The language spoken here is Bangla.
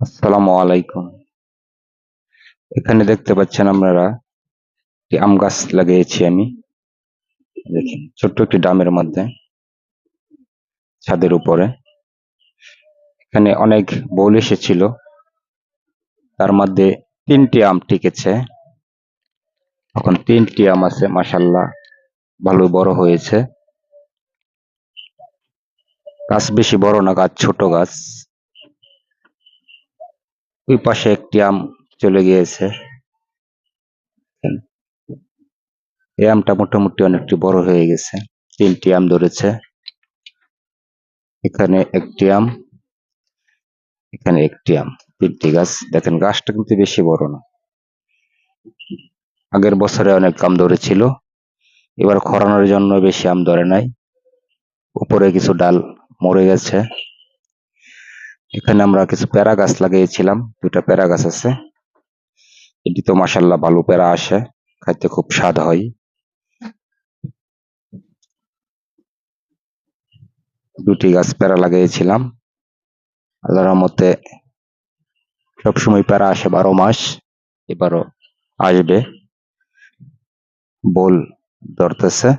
আসসালামু আলাইকুম। এখানে দেখতে পাচ্ছেন আপনারা একটি আম গাছ লাগিয়েছি আমি। দেখেন ছোট্ট একটি ড্রামের মধ্যে, ছাদের উপরে। এখানে অনেক বউল এসেছিল, তার মধ্যে 3টি আম টিকেছে। এখন 3টি আম আছে, মাশাআল্লাহ ভালো বড় হয়েছে। গাছ বেশি বড় না, গাছ ছোট গাছ। ওই পাশে একটি আম চলে গিয়েছে। এই আমটা মোটামুটি অনেকটি বড় হয়ে গেছে। 3টি আম ধরেছে। এখানে একটি আম, এখানে একটি আম, 3টি গাছ। দেখেন গাছটা কিন্তু বেশি বড় না। আগের বছরে অনেক আম ধরেছিল, এবার খরানোর জন্য বেশি আম ধরে নাই। উপরে কিছু ডাল মরে গেছে। এখানে আমরা কিছু পেয়ারা গাছ লাগিয়েছিলাম, 2টা পেয়ারা গাছ আছে। এটি তো মাশাআল্লাহ ভালো পেয়ারা আসে, খাইতে খুব স্বাদ হয়। 2টি গাছ পেয়ারা লাগিয়েছিলাম। আল্লাহর রহমতে সবসময় পেয়ারা আসে 12 মাস, এবারও আসবে। বল ধরতেছে।